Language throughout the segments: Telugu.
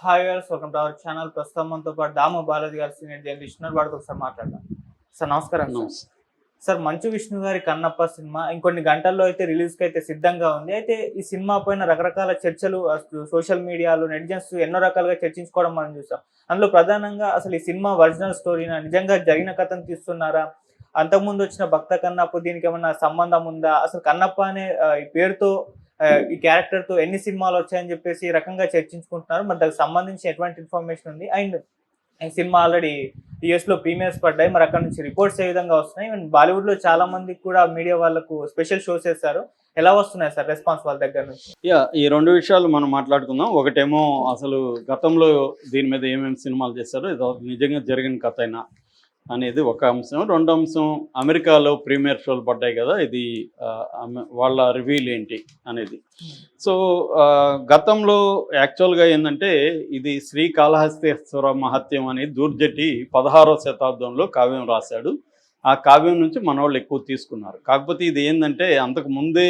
Hi viewers, welcome to our channel. ప్రస్తుతం మనతో పాటు దాము బాలాజీ గారు సీనియర్ జర్నలిస్ట్ ఉన్నారు. వాడితో ఒకసారి మాట్లాడదాం. సార్ నమస్కారం. సార్ మంచు విష్ణు గారి కన్నప్ప సినిమా ఇంకొన్ని గంటల్లో అయితే రిలీజ్కి అయితే సిద్ధంగా ఉంది. అయితే ఈ సినిమా పైన రకరకాల చర్చలు సోషల్ మీడియాలో నెటిజన్స్ ఎన్నో రకాలుగా చర్చించుకోవడం మనం చూసాం. అందులో ప్రధానంగా అసలు ఈ సినిమా ఒరిజినల్ స్టోరీనా, నిజంగా జరిగిన కథను తీస్తున్నారా, అంతకుముందు వచ్చిన భక్త కన్నప్ప దీనికి ఏమన్నా సంబంధం ఉందా, అసలు కన్నప్ప అనే ఈ పేరుతో ఈ క్యారెక్టర్ తో ఎన్ని సినిమాలు వచ్చాయని చెప్పేసి ఈ రకంగా చర్చించుకుంటున్నారు. మరి దానికి సంబంధించి ఎటువంటి ఇన్ఫర్మేషన్ ఉంది, అండ్ ఈ సినిమా ఆల్రెడీ యూఎస్ లో ప్రీమియర్స్ పడ్డాయి, మరి అక్కడ నుంచి రిపోర్ట్స్ ఏ విధంగా వస్తున్నాయి, అండ్ బాలీవుడ్ లో చాలా మందికి కూడా మీడియా వాళ్ళకు స్పెషల్ షోస్ చేస్తారు, ఎలా వస్తున్నాయి సార్ రెస్పాన్స్ వాళ్ళ దగ్గర నుంచి? ఈ రెండు విషయాలు మనం మాట్లాడుకుందాం. ఒకటేమో అసలు గతంలో దీని మీద ఏమేమి సినిమాలు చేశారో ఇది నిజంగా జరిగిన కథ అయినా అనేది ఒక అంశం. రెండో అంశం, అమెరికాలో ప్రీమియర్ షోలు పడ్డాయి కదా, ఇది వాళ్ళ రివ్యూలు ఏంటి అనేది. సో గతంలో యాక్చువల్గా ఏంటంటే ఇది శ్రీకాళహస్తీశ్వర మహత్యం అని దూర్జటి 16వ శతాబ్దంలో కావ్యం రాశాడు. ఆ కావ్యం నుంచి మనవాళ్ళు ఎక్కువ తీసుకున్నారు. కాకపోతే ఇది ఏంటంటే అంతకు ముందే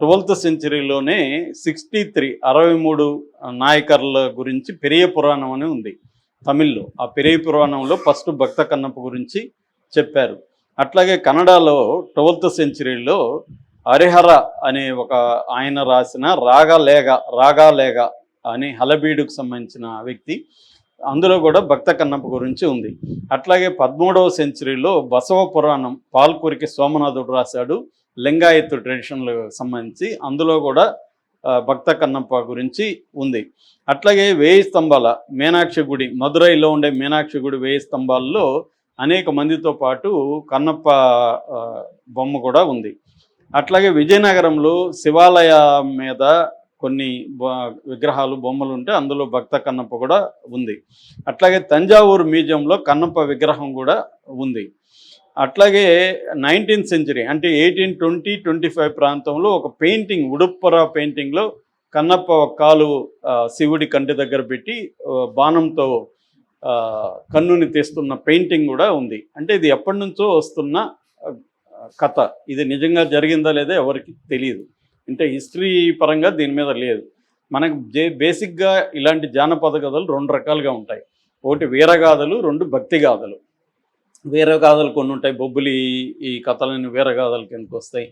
12th సెంచరీలోనే 63 నాయకర్ల గురించి పెరియ పురాణం అని ఉంది తమిళ్లో. ఆ పెరియ పురాణంలో ఫస్ట్ భక్త కన్నప్ప గురించి చెప్పారు. అట్లాగే కన్నడలో 12th సెంచరీలో హరిహర అనే ఒక ఆయన రాసిన రాగాలేగ అని హలబీడుకు సంబంధించిన వ్యక్తి, అందులో కూడా భక్త కన్నప్ప గురించి ఉంది. అట్లాగే 13వ సెంచరీలో బసవ పురాణం పాల్కూరికి సోమనాథుడు రాశాడు, లింగాయత్ ట్రెడిషన్లకు సంబంధించి, అందులో కూడా భక్త కన్నప్ప గురించి ఉంది. అట్లాగే 1000 స్తంభాల మీనాక్షి గుడి, మదురైలో ఉండే మీనాక్షి గుడి 1000 స్తంభాల్లో అనేక మందితో పాటు కన్నప్ప బొమ్మ కూడా ఉంది. అట్లాగే విజయనగరంలో శివాలయ మీద కొన్ని విగ్రహాలు బొమ్మలు ఉంటే అందులో భక్త కన్నప్ప కూడా ఉంది. అట్లాగే తంజావూరు మ్యూజియంలో కన్నప్ప విగ్రహం కూడా ఉంది. అట్లాగే 19th సెంచరీ అంటే 1820-25 ప్రాంతంలో ఒక పెయింటింగ్, ఉడుప్పర పెయింటింగ్లో కన్నప్ప కాలు శివుడి కంటి దగ్గర పెట్టి బాణంతో కన్నుని తీస్తున్న పెయింటింగ్ కూడా ఉంది. అంటే ఇది ఎప్పటి నుంచో వస్తున్న కథ. ఇది నిజంగా జరిగిందా లేదా ఎవరికి తెలియదు. అంటే హిస్టరీ పరంగా దీని మీద లేదు. మనకు బేసిక్గా ఇలాంటి జానపద కథలు 2 రకాలుగా ఉంటాయి. ఒకటి వీరగాథలు, 2 భక్తి గాథలు. వీరగాథలు కొన్ని ఉంటాయి, బొబ్బులి ఈ కథలని వీరగాథల కిందకు వస్తాయి.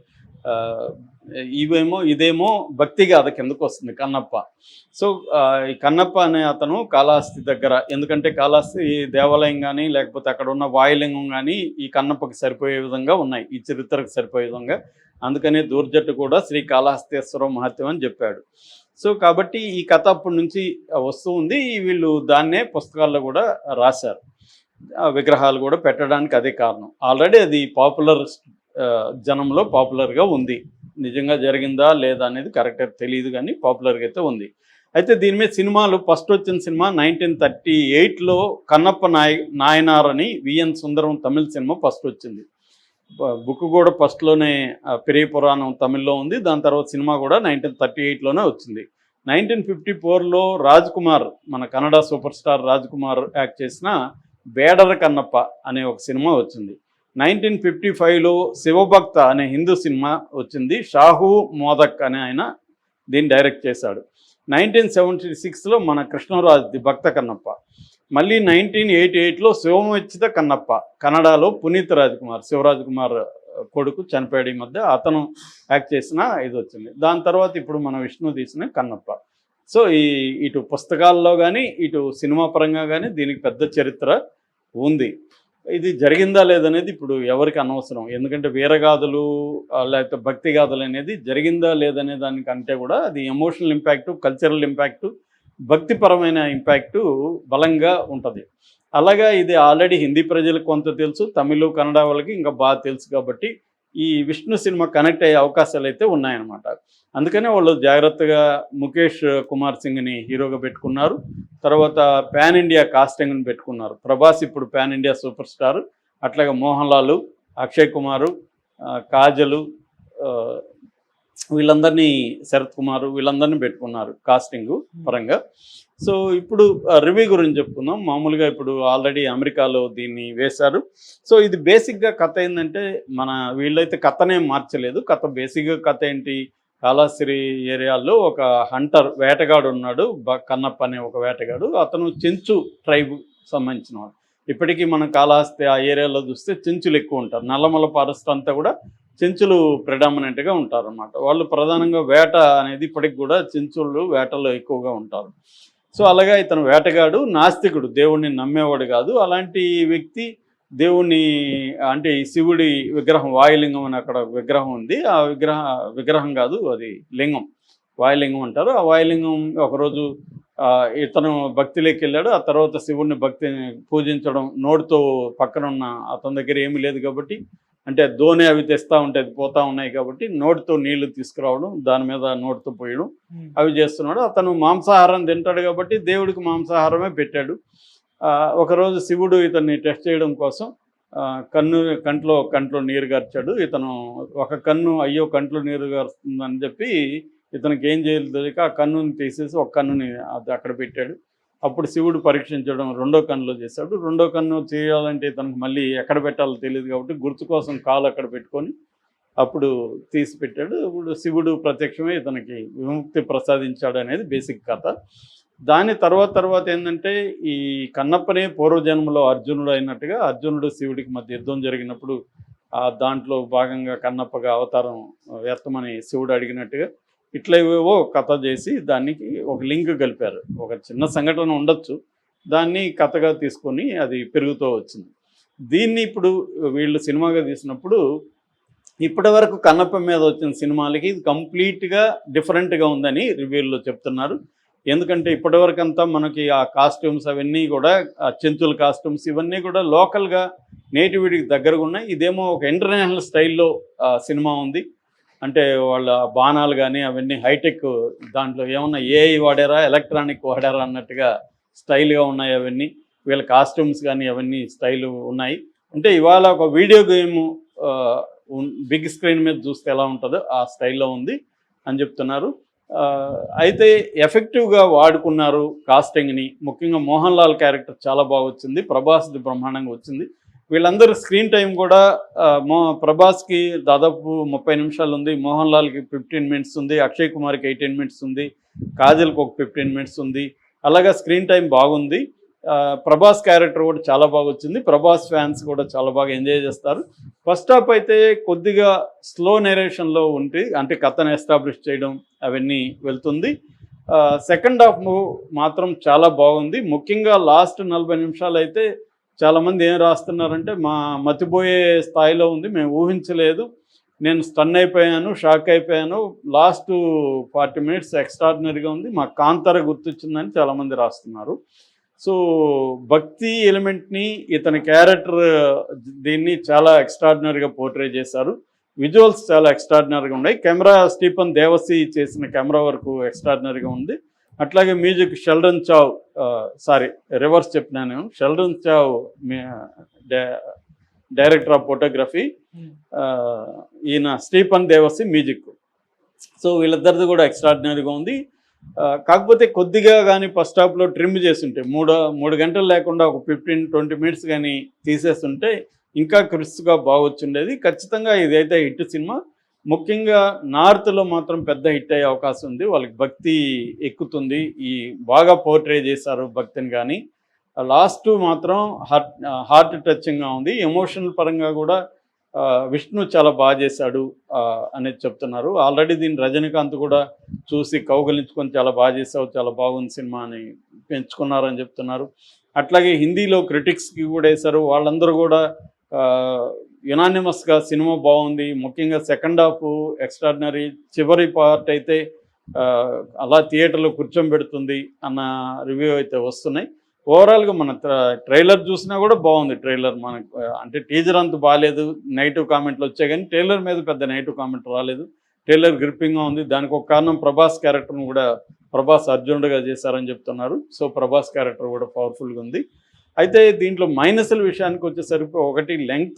ఇదేమో భక్తి గాథ కిందకు వస్తుంది కన్నప్ప. సో ఈ కన్నప్ప అనే అతను కాళహస్తి దగ్గర, ఎందుకంటే కాళహస్తి దేవాలయం కానీ లేకపోతే అక్కడ ఉన్న వాయులింగం కానీ ఈ కన్నప్పకి సరిపోయే విధంగా ఉన్నాయి, ఈ చరిత్రకు సరిపోయే విధంగా. అందుకనే దూర్జట్టు కూడా శ్రీ కాళహస్తీశ్వర మహత్యం అని చెప్పాడు. సో కాబట్టి ఈ కథ అప్పటి నుంచి వస్తూ ఉంది. వీళ్ళు దాన్నే పుస్తకాల్లో కూడా రాశారు, విగ్రహాలు కూడా పెట్టడానికి అదే కారణం. ఆల్రెడీ అది పాపులర్, జనంలో పాపులర్గా ఉంది. నిజంగా జరిగిందా లేదా అనేది కరెక్ట్గా తెలియదు కానీ పాపులర్గా అయితే ఉంది. అయితే దీని మీద సినిమాలు ఫస్ట్ వచ్చిన సినిమా 1938లో కన్నప్ప నాయనార్ అని విఎన్ సుందరం తమిళ సినిమా ఫస్ట్ వచ్చింది. బుక్ కూడా ఫస్ట్లోనే పెరియ పురాణం తమిళ్లో ఉంది. దాని తర్వాత సినిమా కూడా 1938లోనే వచ్చింది. 1954లో రాజ్ కుమార్, మన Kannada super star Raj Kumar act చేసిన బేడర కన్నప్ప అనే ఒక సినిమా వచ్చింది. 1955లో శివభక్త అనే హిందూ సినిమా వచ్చింది. షాహు మోదక్ అనే ఆయన దీన్ని డైరెక్ట్ చేశాడు. 1976లో మన కృష్ణరాజ్ది భక్త కన్నప్ప. మళ్ళీ 1988లో శివమెచ్చిత కన్నప్ప, కన్నడలో పునీత్ రాజ్ కుమార్, శివరాజ్ కుమార్ కొడుకు చనిపోయాడు ఈ మధ్య, అతను యాక్ట్ చేసిన ఇది వచ్చింది. దాని తర్వాత ఇప్పుడు మన విష్ణు తీసిన కన్నప్ప. సో ఇటు పుస్తకాల్లో కానీ ఇటు సినిమా పరంగా కానీ దీనికి పెద్ద చరిత్ర ఉంది. ఇది జరిగిందా లేదనేది ఇప్పుడు ఎవరికి అనవసరం, ఎందుకంటే వీరగాథలు లేకపోతే భక్తి గాథలు అనేది జరిగిందా లేదనే దానికంటే కూడా అది ఎమోషనల్ ఇంపాక్టు, కల్చరల్ ఇంపాక్టు, భక్తిపరమైన ఇంపాక్టు బలంగా ఉంటుంది. అలాగా ఇది ఆల్రెడీ హిందీ ప్రజలకు కొంత తెలుసు, తమిళ కన్నడ వాళ్ళకి ఇంకా బాగా తెలుసు. కాబట్టి ఈ విష్ణు సినిమా కనెక్ట్ అయ్యే అవకాశాలు అయితే ఉన్నాయన్నమాట. అందుకనే వాళ్ళు జాగ్రత్తగా ముఖేష్ కుమార్ సింగ్ని హీరోగా పెట్టుకున్నారు. తర్వాత పాన్ ఇండియా కాస్టింగ్ని పెట్టుకున్నారు. ప్రభాస్ ఇప్పుడు పాన్ ఇండియా సూపర్ స్టార్. అట్లాగే మోహన్ లాల్, అక్షయ్ కుమారు, కాజలు, వీళ్ళందరినీ, శరత్ కుమారు, వీళ్ళందరినీ పెట్టుకున్నారు కాస్టింగ్ పరంగా. సో ఇప్పుడు రివ్యూ గురించి చెప్పుకుందాం. మామూలుగా ఇప్పుడు ఆల్రెడీ అమెరికాలో దీన్ని వేశారు. సో ఇది బేసిక్గా కథ ఏంటంటే, వీళ్ళైతే కథనే మార్చలేదు. కథ బేసిక్గా కథ ఏంటి, కాళహస్తి ఏరియాలో ఒక హంటర్ వేటగాడు ఉన్నాడు, కన్నప్ప అనే ఒక వేటగాడు. అతను చెంచు ట్రైబ్ సంబంధించిన వాడు. ఇప్పటికీ మనం కాళహస్తి ఆ ఏరియాలో చూస్తే చెంచులు ఎక్కువ ఉంటారు. నల్లమల ఫారెస్ట్ అంతా కూడా చెంచులు ప్రిడామినెంట్గా ఉంటారు అన్నమాట. వాళ్ళు ప్రధానంగా వేట అనేది ఇప్పటికి కూడా చెంచులు వేటలో ఎక్కువగా ఉంటారు. సో అలాగా ఇతను వేటగాడు, నాస్తికుడు, దేవుణ్ణి నమ్మేవాడు కాదు. అలాంటి వ్యక్తి దేవుణ్ణి అంటే ఈ శివుడి విగ్రహం, వాయులింగం అని అక్కడ విగ్రహం ఉంది. ఆ విగ్రహం కాదు, అది లింగం, వాయులింగం అంటారు. ఆ వాయులింగం ఒకరోజు ఇతను భక్తిలోకి వెళ్ళాడు. ఆ తర్వాత శివుడిని భక్తిని పూజించడం, నోటితో పక్కన ఉన్న అతని దగ్గర ఏమీ లేదు కాబట్టి, అంటే దోణి అవి తెస్తూ ఉంటే అది పోతూ ఉన్నాయి కాబట్టి నోటితో నీళ్లు తీసుకురావడం, దాని మీద నోటితో పోయడం అవి చేస్తున్నాడు. అతను మాంసాహారం తింటాడు కాబట్టి దేవుడికి మాంసాహారమే పెట్టాడు. ఒకరోజు శివుడు ఇతన్ని టెస్ట్ చేయడం కోసం కంట్లో నీరు గార్చాడు. ఇతను ఒక కన్ను అయ్యో కంట్లో నీరు గారుస్తుందని చెప్పి ఇతనికి ఏం చేయాలి తెలియక ఆ కన్నుని తీసేసి ఒక కన్నుని అది అక్కడ పెట్టాడు. అప్పుడు శివుడు పరీక్షించడం రెండో కన్నులో చేశాడు. రెండో కన్ను చేయాలంటే ఇతనికి మళ్ళీ ఎక్కడ పెట్టాలో తెలియదు కాబట్టి గుర్తు కోసం కాలు అక్కడ పెట్టుకొని అప్పుడు తీసి పెట్టాడు. ఇప్పుడు శివుడు ప్రత్యక్షమే ఇతనికి విముక్తి ప్రసాదించాడు అనేది బేసిక్ కథ. దాని తర్వాత ఏంటంటే ఈ కన్నప్పనే పూర్వజన్మలో అర్జునుడు అయినట్టుగా అర్జునుడు శివుడికి మధ్య యుద్ధం జరిగినప్పుడు దాంట్లో భాగంగా కన్నప్పగా అవతారం వ్యర్థమని శివుడు అడిగినట్టుగా ఇట్లా ఏవేవో కథ చేసి దానికి ఒక లింక్ కలిపారు. ఒక చిన్న సంఘటన ఉండొచ్చు, దాన్ని కథగా తీసుకొని అది పెరుగుతూ వచ్చింది. దీన్ని ఇప్పుడు వీళ్ళు సినిమాగా తీసినప్పుడు ఇప్పటి వరకు కన్నప్ప మీద వచ్చిన సినిమాలకి ఇది కంప్లీట్గా డిఫరెంట్గా ఉందని రివ్యూల్లో చెప్తున్నారు. ఎందుకంటే ఇప్పటివరకు అంతా మనకి ఆ కాస్ట్యూమ్స్ అవన్నీ కూడా చెంచుల కాస్ట్యూమ్స్ ఇవన్నీ కూడా లోకల్గా నేటివిటీకి దగ్గరగా ఉన్నాయి. ఇదేమో ఒక ఇంటర్నేషనల్ స్టైల్లో సినిమా ఉంది. అంటే వాళ్ళ బాణాలు కానీ అవన్నీ హైటెక్, దాంట్లో ఏమన్నా ఏఐ వాడారా ఎలక్ట్రానిక్ వాడారా అన్నట్టుగా స్టైల్గా ఉన్నాయి అవన్నీ. వీళ్ళ కాస్ట్యూమ్స్ కానీ అవన్నీ స్టైల్ ఉన్నాయి. అంటే ఇవాళ ఒక వీడియో గేమ్ బిగ్ స్క్రీన్ మీద చూస్తే ఎలా ఉంటుందో ఆ స్టైల్లో ఉంది అని చెప్తున్నారు. అయితే ఎఫెక్టివ్గా వాడుకున్నారు కాస్టింగ్ని. ముఖ్యంగా మోహన్ లాల్ క్యారెక్టర్ చాలా బాగా వచ్చింది, ప్రభాస్ది బ్రహ్మాండంగా వచ్చింది. వీళ్ళందరూ స్క్రీన్ టైం కూడా ప్రభాస్కి దాదాపు 30 నిమిషాలు ఉంది, మోహన్ లాల్కి 15 మినిట్స్ ఉంది, అక్షయ్ కుమార్కి 18 మినిట్స్ ఉంది, కాజల్కి ఒక 15 మినిట్స్ ఉంది. అలాగా స్క్రీన్ టైం బాగుంది. ప్రభాస్ క్యారెక్టర్ కూడా చాలా బాగా వచ్చింది. ప్రభాస్ ఫ్యాన్స్ కూడా చాలా బాగా ఎంజాయ్ చేస్తారు. ఫస్ట్ హాఫ్ అయితే కొద్దిగా స్లో నెరేషన్లో ఉంటే, అంటే కథను ఎస్టాబ్లిష్ చేయడం అవన్నీ వెళ్తుంది. సెకండ్ హాఫ్ మాత్రం చాలా బాగుంది. ముఖ్యంగా లాస్ట్ 40 నిమిషాలు అయితే చాలామంది ఏం రాస్తున్నారంటే మా మతిపోయే స్థాయిలో ఉంది, మేము ఊహించలేదు, నేను స్టన్ అయిపోయాను, షాక్ అయిపోయాను, లాస్ట్ 40 మినిట్స్ ఎక్స్ట్రాడినరీగా ఉంది, మా కాంతార గుర్తొచ్చిందని చాలామంది రాస్తున్నారు. సో భక్తి ఎలిమెంట్ని ఇతని క్యారెక్టర్ దీన్ని చాలా ఎక్స్ట్రాడినరీగా పోర్ట్రే చేశారు. విజువల్స్ చాలా ఎక్స్ట్రాడినరీగా ఉన్నాయి. కెమెరా స్టీఫన్ దేవసి చేసిన కెమెరా వర్క్ ఎక్స్ట్రాడినరీగా ఉంది. అట్లాగే మ్యూజిక్ షెల్డన్ చావ్, రివర్స్ చెప్పినాను, Sheldon Chau director of photography, ఈయన స్టీఫన్ దేవసి మ్యూజిక్. సో వీళ్ళిద్దరిది కూడా ఎక్స్ట్రాడినరీగా ఉంది. కాకపోతే కొద్దిగా కానీ ఫస్ట్ హాఫ్లో ట్రిమ్ చేస్తుంటే 3 గంటలు లేకుండా ఒక 15-20 మినిట్స్ కానీ తీసేస్తుంటే ఇంకా క్రిస్ప్గా బాగొచ్చుండేది. ఖచ్చితంగా ఇదైతే హిట్ సినిమా. ముఖ్యంగా నార్త్లో మాత్రం పెద్ద హిట్ అయ్యే అవకాశం ఉంది. వాళ్ళకి భక్తి ఎక్కుతుంది, ఈ బాగా పోర్ట్రే చేశారు భక్తిని. కానీ లాస్ట్ మాత్రం హార్ట్ టచింగ్గా ఉంది. ఎమోషనల్ పరంగా కూడా విష్ణు చాలా బాగా చేశాడు అనేది చెప్తున్నారు. ఆల్రెడీ దీన్ని రజనీకాంత్ కూడా చూసి కౌగలించుకొని చాలా బాగా చేసావు, చాలా బాగుంది సినిమా అని పెంచుకున్నారని చెప్తున్నారు. అట్లాగే హిందీలో క్రిటిక్స్కి కూడా వేశారు. వాళ్ళందరూ కూడా యునానిమస్గా సినిమా బాగుంది, ముఖ్యంగా సెకండ్ హాఫ్ ఎక్స్ట్రాడినరీ, చివరి పార్ట్ అయితే అలా థియేటర్లో కూర్చోబెడుతుంది అన్న రివ్యూ అయితే వస్తున్నాయి. ఓవరాల్గా మన ట్రైలర్ చూసినా కూడా బాగుంది. ట్రైలర్ మనకు అంటే టీజర్ అంత బాగాలేదు, నెగిటివ్ కామెంట్లు వచ్చాయి, కానీ ట్రైలర్ మీద పెద్ద నెగిటివ్ కామెంట్ రాలేదు. ట్రైలర్ గ్రిప్పింగ్గా ఉంది. దానికి ఒక కారణం ప్రభాస్ క్యారెక్టర్ను కూడా ప్రభాస్ అర్జునుడిగా చేశారని చెప్తున్నారు. సో ప్రభాస్ క్యారెక్టర్ కూడా పవర్ఫుల్గా ఉంది. అయితే దీంట్లో మైనస్ల విషయానికి వచ్చేసరికి ఒకటి లెంగ్త్